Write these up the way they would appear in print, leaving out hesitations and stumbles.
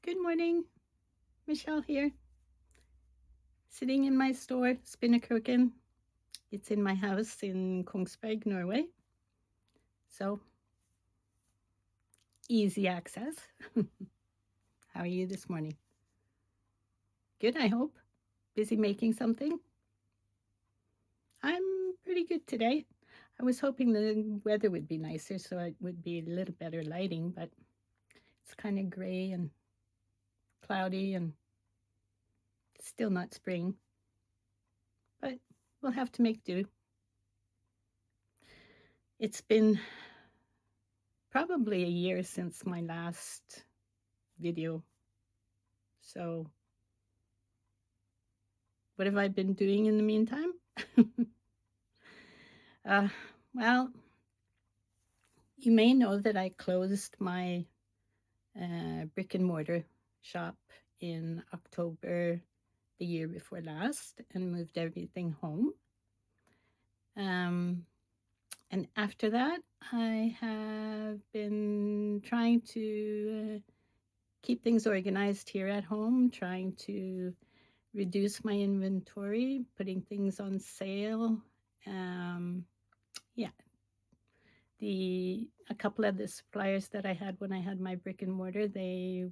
Good morning, Michelle here. Sitting in my store, Spinnekroken. It's in my house in Kongsberg, Norway. So, easy access. How are you this morning? Good, I hope. Busy making something? I'm pretty good today. I was hoping the weather would be nicer so it would be a little better lighting, but it's kind of gray and cloudy and still not spring. But we'll have to make do. It's been probably a year since my last video. So, what have I been doing in the meantime? Well, you may know that I closed my brick and mortar shop in October the year before last and moved everything home. And after that, I have been trying to keep things organized here at home, trying to reduce my inventory, putting things on sale. Yeah, a couple of the suppliers that I had when I had my brick and mortar, they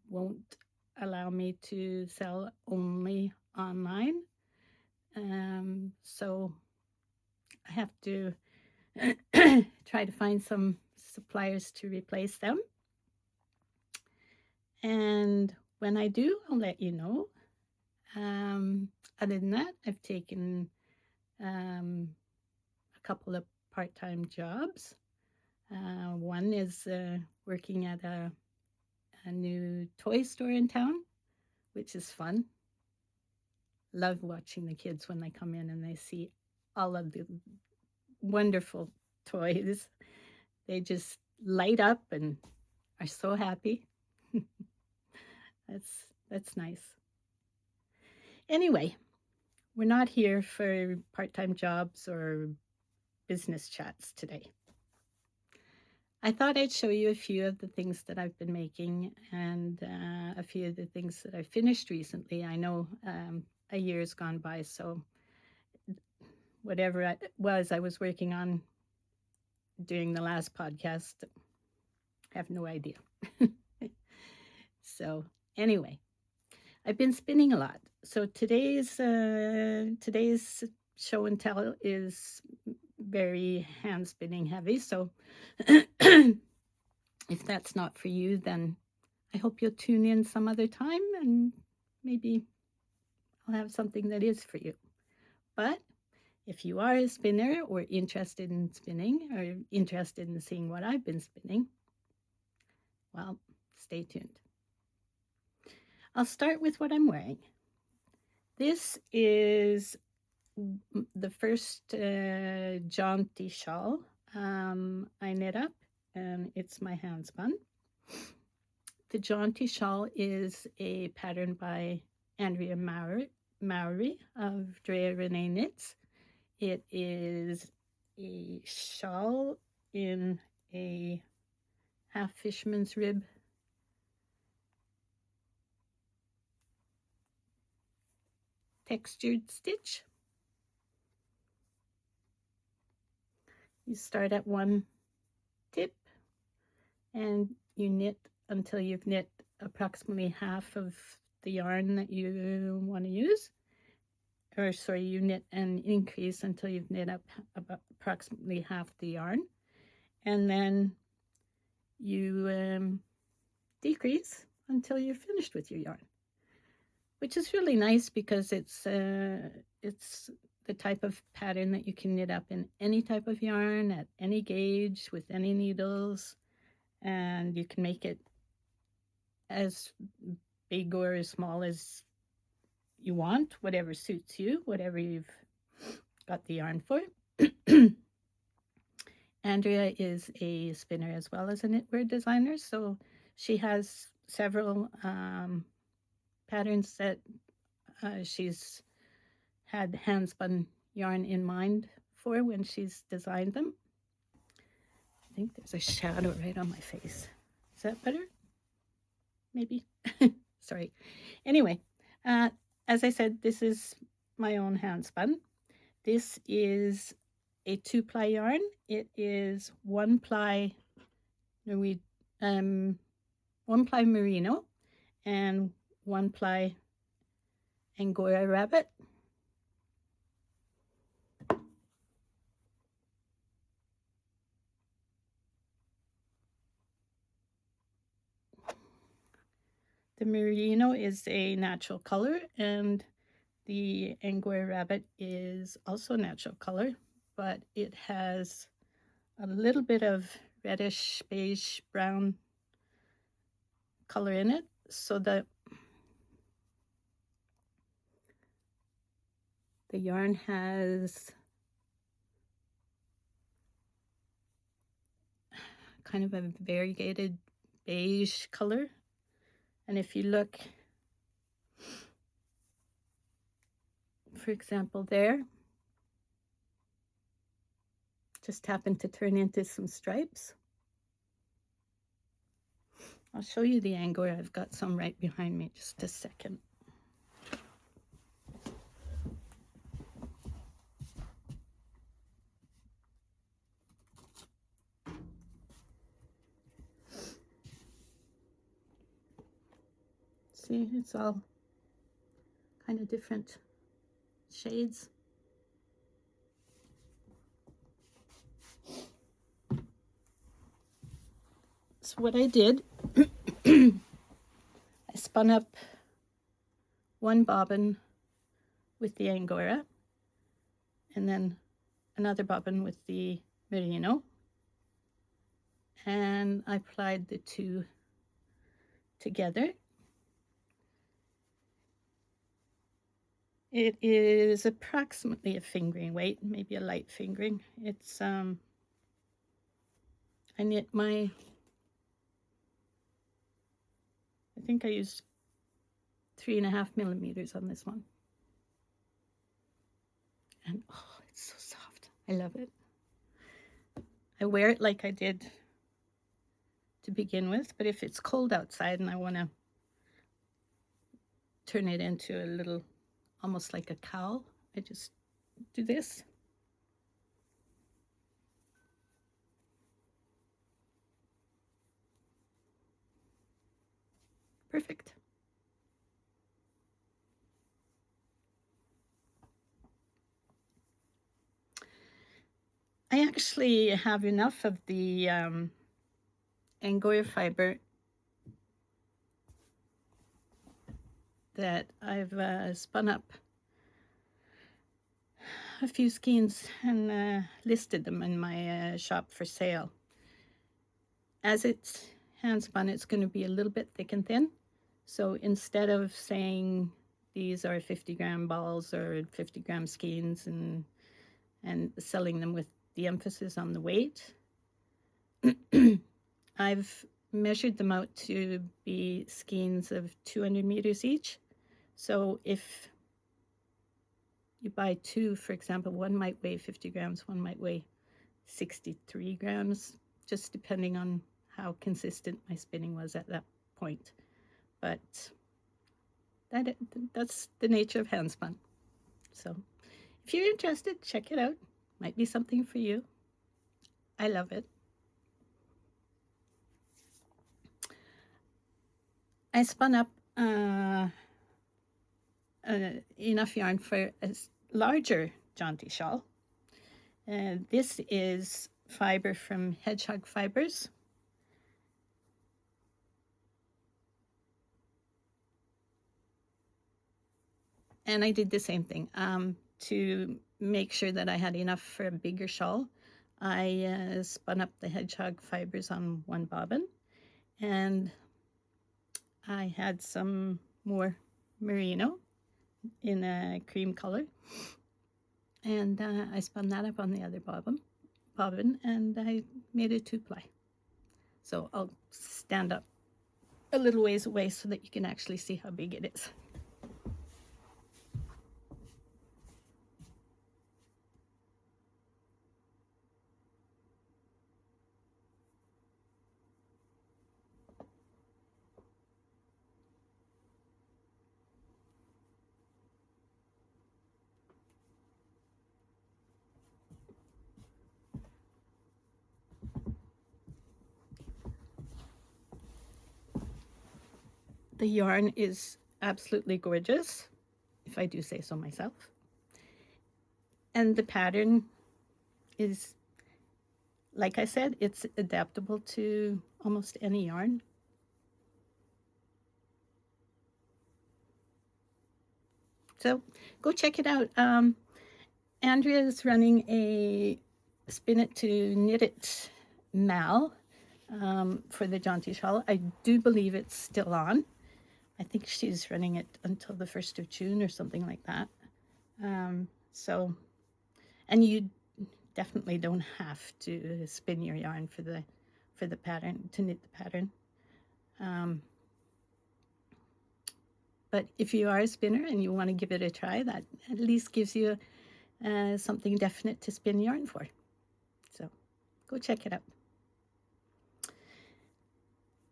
won't allow me to sell only online. So I have to try to find some suppliers to replace them. And when I do, I'll let you know. Other than that, I've taken a couple of part-time jobs. One is working at a new toy store in town, which is fun. Love watching the kids when they come in and they see all of the wonderful toys. They just light up and are so happy. That's nice. Anyway, we're not here for part-time jobs or business chats today. I thought I'd show you a few of the things that I've been making and a few of the things that I finished recently. I know a year's gone by, so whatever it was I was working on during the last podcast, I have no idea. So anyway, I've been spinning a lot. So today's show and tell is very hand spinning heavy. So if that's not for you, then I hope you'll tune in some other time and maybe I'll have something that is for you. But if you are a spinner or interested in spinning or interested in seeing what I've been spinning, well, stay tuned. I'll start with what I'm wearing. This is the first Jaunty Shawl I knit up, and it's my handspun. The Jaunty Shawl is a pattern by Andrea Mowry of Andrea Knits. It is a shawl in a half fisherman's rib textured stitch. You start at one tip and you knit until you've knit approximately half of the yarn that you want to use. Or sorry, you knit and increase until you've knit up about approximately half the yarn. And then you decrease until you're finished with your yarn, which is really nice because it's the type of pattern that you can knit up in any type of yarn at any gauge with any needles, and you can make it as big or as small as you want, whatever suits you, whatever you've got the yarn for. Andrea is a spinner as well as a knitwear designer, so she has several patterns that she's had handspun yarn in mind for when she's designed them. I think there's a shadow right on my face. Is that better? maybe. Sorry. Anyway, as I said, this is my own hand spun. This is a 2-ply yarn. It is 1-ply Norwegian, 1-ply merino and 1-ply Angora rabbit. The merino is a natural color, and the Angora rabbit is also a natural color, but it has a little bit of reddish, beige, brown color in it, so the yarn has kind of a variegated beige color. And if you look, for example, there, just happened to turn into some stripes. I'll show you the Angora. I've got some right behind me. Just a second. See, it's all kind of different shades. So what I did, I spun up one bobbin with the Angora, and then another bobbin with the merino, and I plied the two together. It is approximately a fingering weight, maybe a light fingering. It's I knit my, I think I used 3.5 millimeters on this one. And oh, it's so soft. I love it. I wear it like I did to begin with, but if it's cold outside and I want to turn it into a little, almost like a cowl, I just do this. Perfect. I actually have enough of the Angora fiber that I've spun up a few skeins and listed them in my shop for sale. As it's hand spun, it's going to be a little bit thick and thin. So instead of saying these are 50-gram balls or 50-gram skeins and selling them with the emphasis on the weight, I've measured them out to be skeins of 200 meters each. So if you buy two, for example, one might weigh 50 grams, one might weigh 63 grams, just depending on how consistent my spinning was at that point. But that's the nature of hand spun. So if you're interested, check it out. Might be something for you. I love it. I spun up enough yarn for a larger jaunty shawl. This is fiber from Hedgehog Fibers. And I did the same thing. To make sure that I had enough for a bigger shawl, I spun up the Hedgehog Fibers on one bobbin, and I had some more merino in a cream color, and I spun that up on the other bobbin, and I made a 2-ply. So I'll stand up a little ways away so that you can actually see how big it is. The yarn is absolutely gorgeous, if I do say so myself. And the pattern is, like I said, it's adaptable to almost any yarn. So go check it out. Andrea is running a Spin It to Knit It Mal for the Jaunty Shawl. I do believe it's still on. I think she's running it until the 1st of June or something like that. So, and you definitely don't have to spin your yarn for the pattern, to knit the pattern. But if you are a spinner and you want to give it a try, that at least gives you something definite to spin yarn for. So go check it out.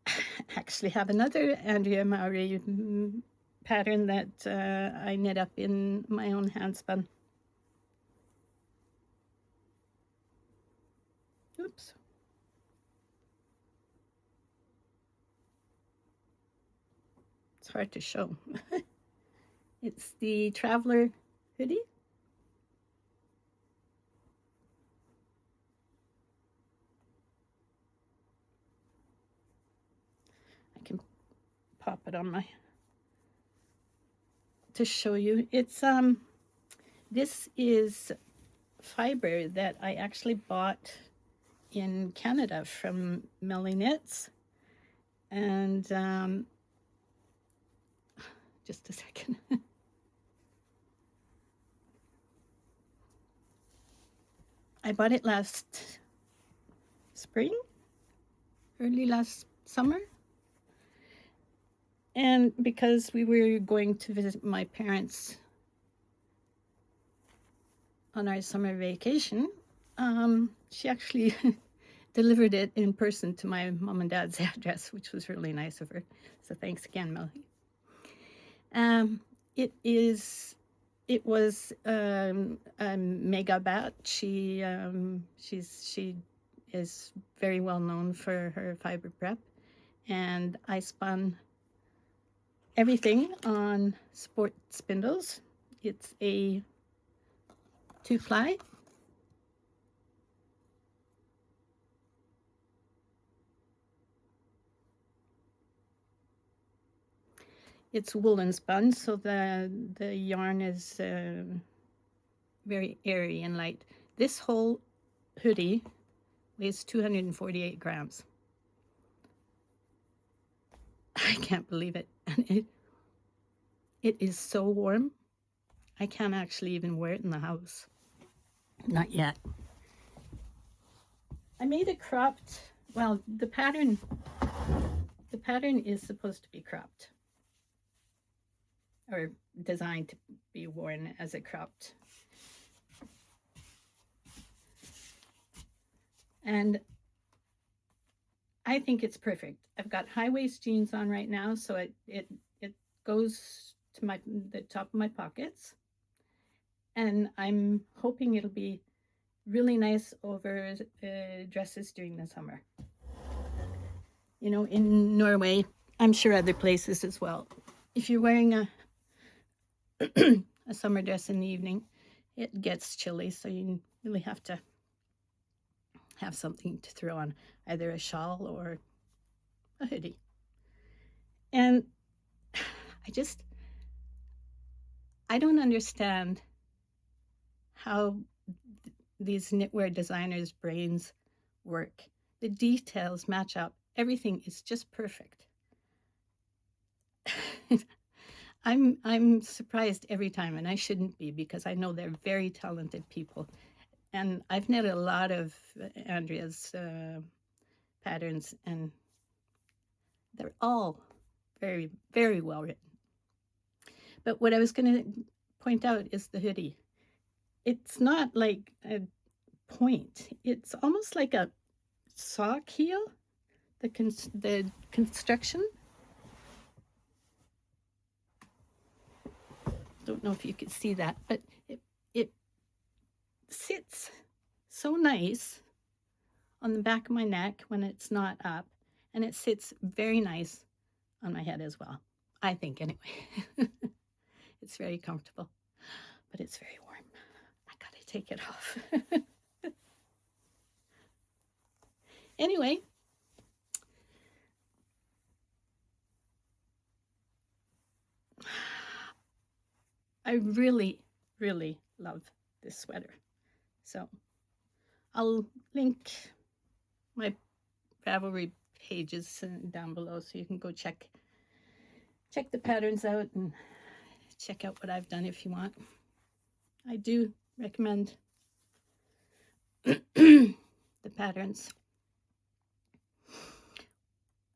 I actually have another Andrea Mowry pattern that I knit up in my own handspun. Oops. It's hard to show. It's the Traveler hoodie. I can pop it on my, to show you. It's this is fibre that I actually bought in Canada from Melly Knits. And just a second. I bought it last spring, early last summer. And because we were going to visit my parents on our summer vacation, she actually delivered it in person to my mom and dad's address, which was really nice of her. So thanks again, Melly. It was a mega bat. She is very well known for her fiber prep, and I spun everything on sport spindles. It's a 2-ply. It's woolen spun, so the yarn is very airy and light. This whole hoodie weighs 248 grams. I can't believe it. And it is so warm. I can't actually even wear it in the house. Not yet. I made a cropped, well, the pattern is supposed to be cropped, or designed to be worn as a cropped. And I think it's perfect. I've got high waist jeans on right now, so it goes to the top of my pockets. And I'm hoping it'll be really nice over dresses during the summer. You know, in Norway, I'm sure other places as well, if you're wearing a summer dress in the evening, it gets chilly, so you really have to have something to throw on, either a shawl or a hoodie. And I don't understand how these knitwear designers' brains work. The details match up. Everything is just perfect. I'm surprised every time, and I shouldn't be, because I know they're very talented people. And I've knit a lot of Andrea's patterns, and they're all very, very well written. But what I was going to point out is the hoodie. It's not like a point. It's almost like a sock heel, the construction. Don't know if you could see that, but it sits so nice on the back of my neck when it's not up, and it sits very nice on my head as well. I think anyway. It's very comfortable, but it's very warm. I gotta take it off. Anyway, I really, really love this sweater. So I'll link my Ravelry pages down below so you can go check the patterns out and check out what I've done if you want. I do recommend the patterns.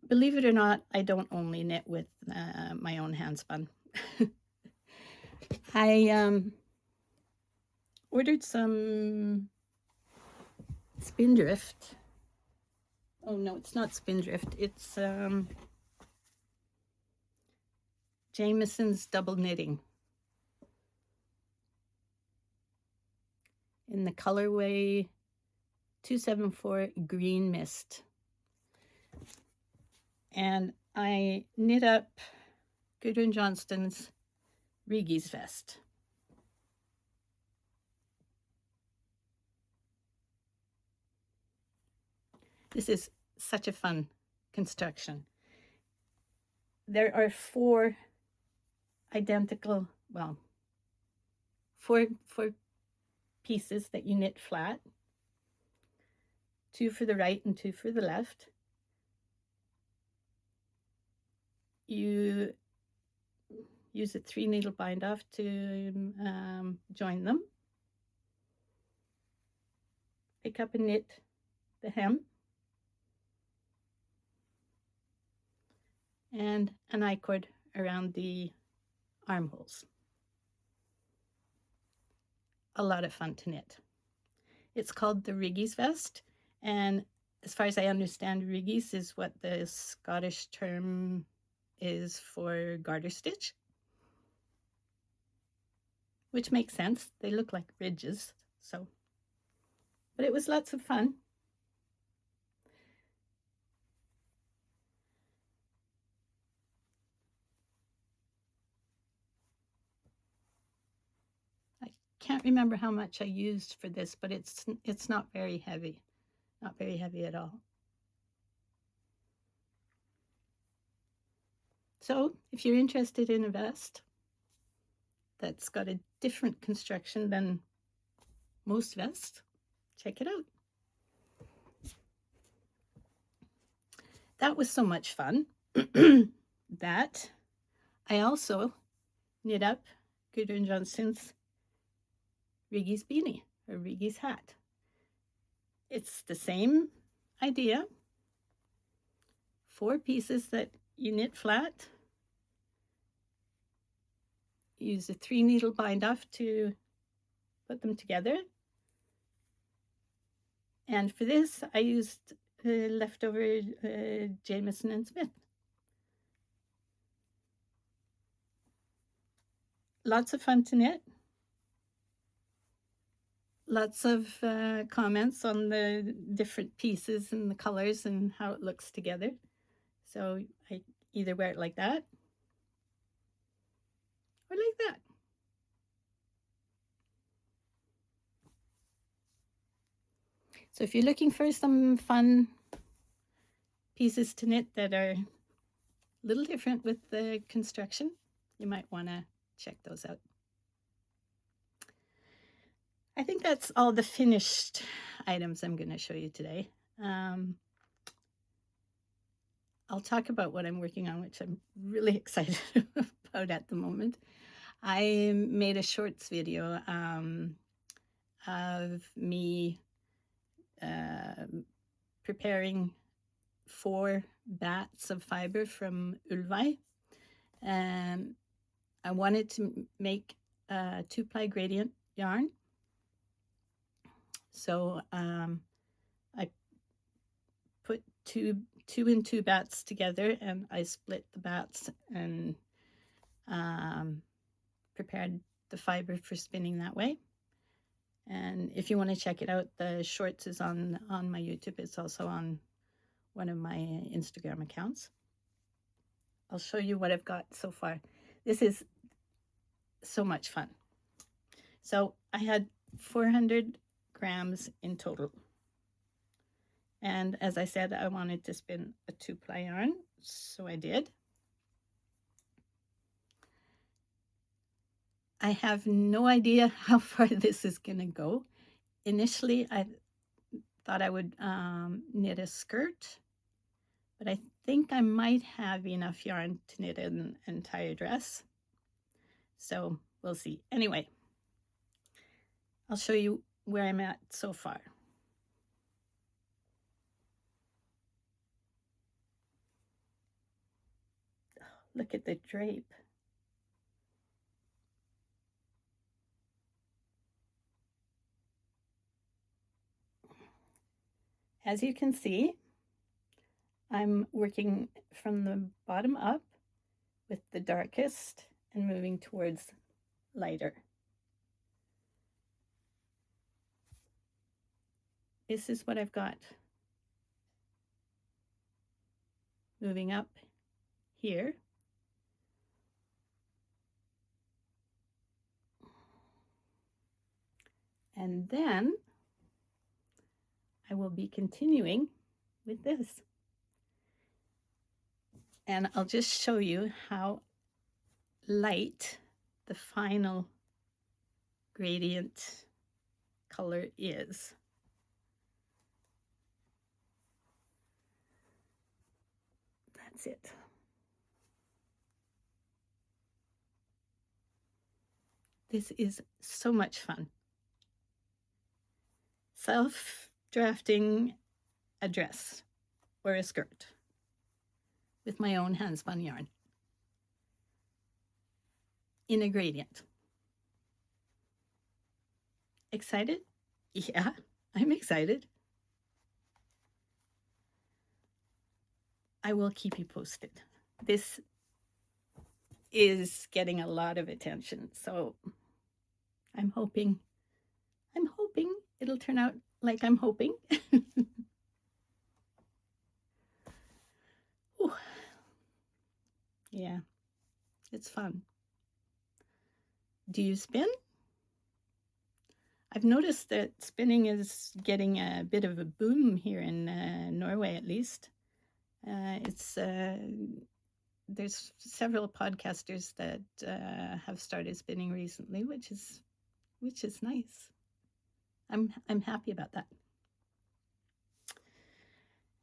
Believe it or not, I don't only knit with my own handspun. I ordered some Spindrift. Oh no, it's not Spindrift. It's Jamieson's double knitting in the colorway 274 Green Mist. And I knit up Gudrun Johnston's Riggies vest. This is such a fun construction. There are four identical, well, four pieces that you knit flat, 2 for the right and 2 for the left. You use a 3 needle bind off to join them. Pick up and knit the hem and an I-cord around the armholes. A lot of fun to knit. It's called the Riggies vest, and as far as I understand, Riggies is what the Scottish term is for garter stitch, which makes sense. They look like ridges, so. But it was lots of fun. I can't remember how much I used for this, but it's not very heavy. Not very heavy at all. So if you're interested in a vest that's got a different construction than most vests, check it out. That was so much fun that I also knit up Gudrun Johnston's Riggies beanie, or Riggies hat. It's the same idea. 4 pieces that you knit flat. Use a 3 needle bind off to put them together. And for this, I used leftover Jamieson and Smith. Lots of fun to knit. Lots of comments on the different pieces and the colors and how it looks together. So I either wear it like that or like that. So if you're looking for some fun pieces to knit that are a little different with the construction, you might want to check those out. I think that's all the finished items I'm going to show you today. I'll talk about what I'm working on, which I'm really excited about at the moment. I made a shorts video of me preparing 4 bats of fibre from Ulvai. I wanted to make a 2-ply gradient yarn. So I put two and 2 bats together, and I split the bats and prepared the fibre for spinning that way. And if you want to check it out, the shorts is on my YouTube. It's also on one of my Instagram accounts. I'll show you what I've got so far. This is so much fun. So I had 400 grams in total. And as I said, I wanted to spin a 2-ply yarn, so I did. I have no idea how far this is going to go. Initially, I thought I would knit a skirt, but I think I might have enough yarn to knit an entire dress. So we'll see. Anyway, I'll show you where I'm at so far. Look at the drape. As you can see, I'm working from the bottom up with the darkest and moving towards lighter. This is what I've got. Moving up here. And then I will be continuing with this. And I'll just show you how light the final gradient color is. That's it. This is so much fun. Self-drafting a dress or a skirt with my own handspun yarn in a gradient. Excited? Yeah, I'm excited. I will keep you posted. This is getting a lot of attention, so I'm hoping it'll turn out like I'm hoping. Yeah, it's fun. Do you spin? I've noticed that spinning is getting a bit of a boom here in Norway, at least. There's several podcasters that have started spinning recently, which is nice. I'm happy about that.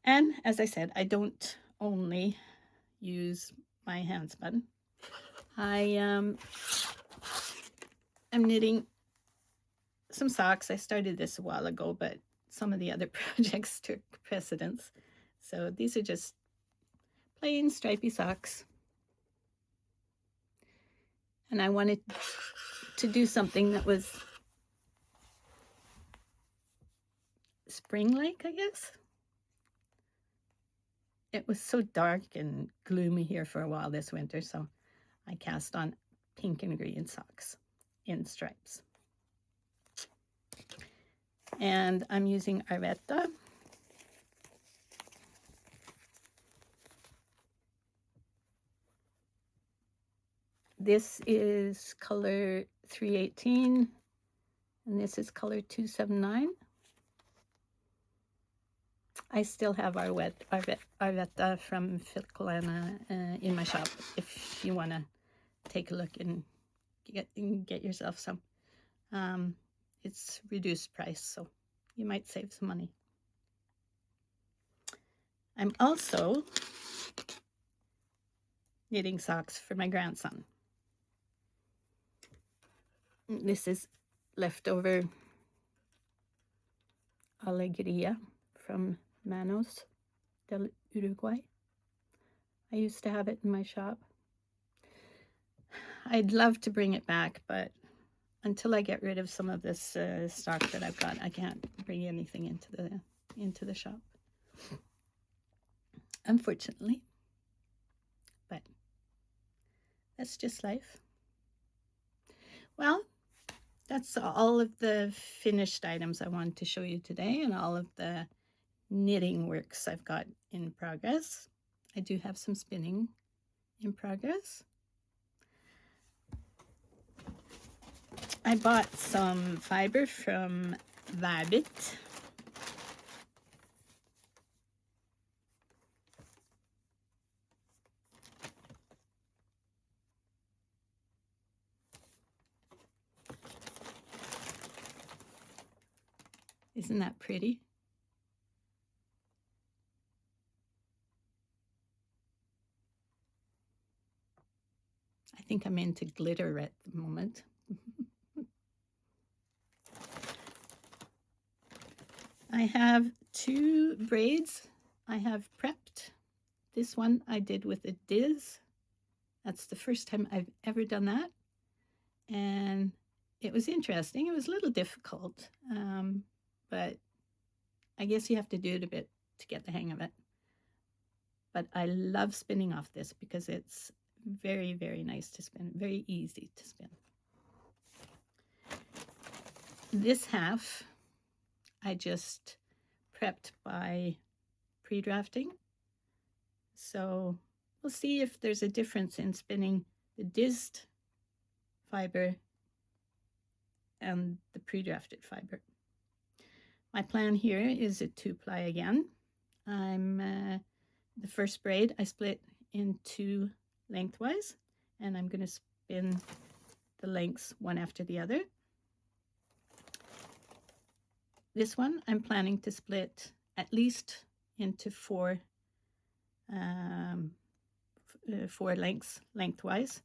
And as I said, I don't only use my handspun. I'm knitting some socks. I started this a while ago, but some of the other projects took precedence. So these are just plain stripy socks. And I wanted to do something that was spring-like, I guess. It was so dark and gloomy here for a while this winter, so I cast on pink and green socks in stripes. And I'm using Arvetta. This is color 318, and this is color 279. I still have Arvetta from Filkolana in my shop if you want to take a look and get yourself some. It's reduced price, so you might save some money. I'm also knitting socks for my grandson. This is leftover Alegria from Manos del Uruguay. I used to have it in my shop. I'd love to bring it back, but until I get rid of some of this stock that I've got, I can't bring anything into the shop, unfortunately. But that's just life. Well, that's all of the finished items I wanted to show you today, and all of the knitting works I've got in progress. I do have some spinning in progress. I bought some fiber from Ravelry. Isn't that pretty? I think I'm into glitter at the moment. I have 2 braids I have prepped. This one I did with a diz. That's the first time I've ever done that. And it was interesting. It was a little difficult, but I guess you have to do it a bit to get the hang of it. But I love spinning off this because it's very, very nice to spin, very easy to spin. This half I just prepped by pre-drafting. So we'll see if there's a difference in spinning the dizzed fiber and the pre-drafted fiber. My plan here is a 2-ply again. The first braid I split in 2 lengthwise, and I'm going to spin the lengths one after the other. This one I'm planning to split at least into 4 lengths lengthwise,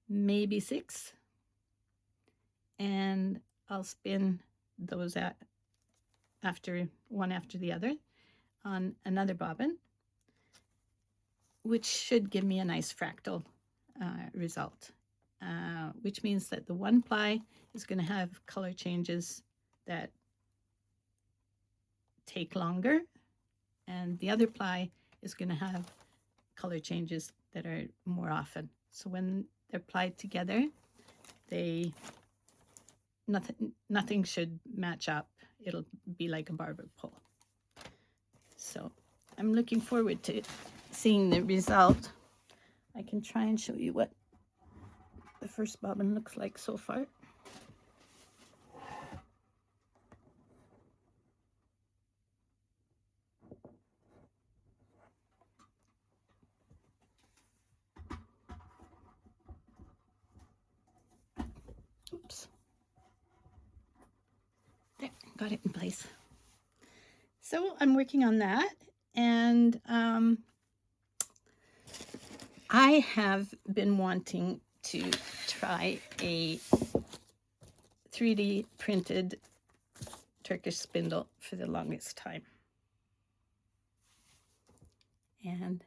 maybe 6, and I'll spin those one after the other on another bobbin, which should give me a nice fractal result, which means that the 1-ply is going to have color changes that take longer, and the other ply is going to have color changes that are more often. So when they're plied together, nothing should match up. It'll be like a barber pole. So I'm looking forward to seeing the result. I can try and show you what the first bobbin looks like so far. Oops. There, got it in place. So I'm working on that, and I have been wanting to try a 3D printed Turkish spindle for the longest time. And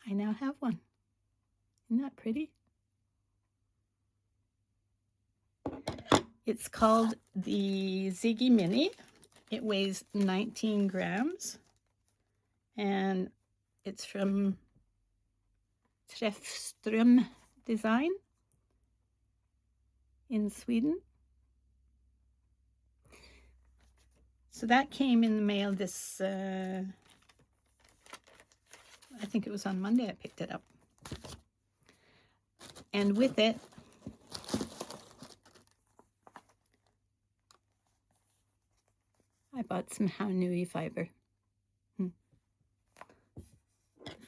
I now have one. Isn't that pretty? It's called the Ziggy Mini. It weighs 19 grams, and it's from Träffström Design in Sweden. So that came in the mail this, I think it was on Monday I picked it up. And with it, I bought some Handspun fiber. The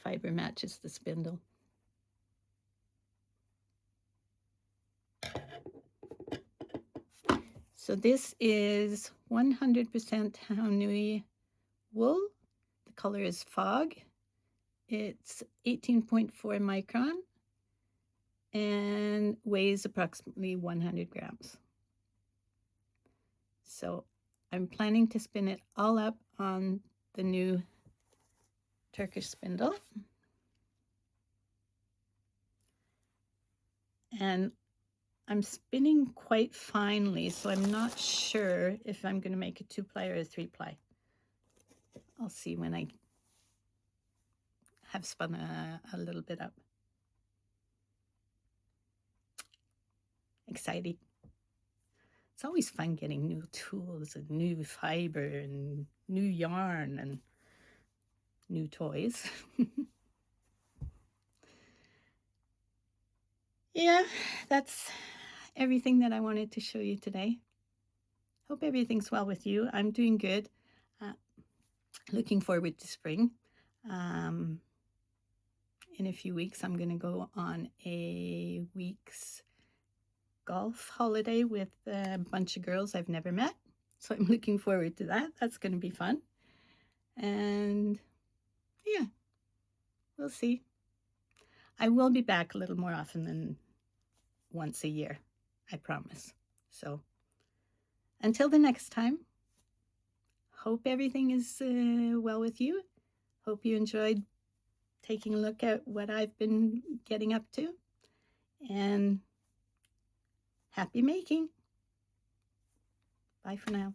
fiber matches the spindle. So this is 100% Handspun wool. The color is Fog. It's 18.4 micron and weighs approximately 100 grams. So I'm planning to spin it all up on the new Turkish spindle. And I'm spinning quite finely, so I'm not sure if I'm going to make a 2-ply or a 3-ply. I'll see when I have spun a little bit up. Exciting. It's always fun getting new tools and new fiber and new yarn and new toys. Yeah, that's everything that I wanted to show you today. Hope everything's well with you. I'm doing good. Uh, looking forward to spring. Um, in a few weeks, I'm going to go on a week's golf holiday with a bunch of girls I've never met. So I'm looking forward to that. That's going to be fun. And yeah, we'll see. I will be back a little more often than once a year, I promise. So until the next time, hope everything is well with you. Hope you enjoyed taking a look at what I've been getting up to. And happy making. Bye for now.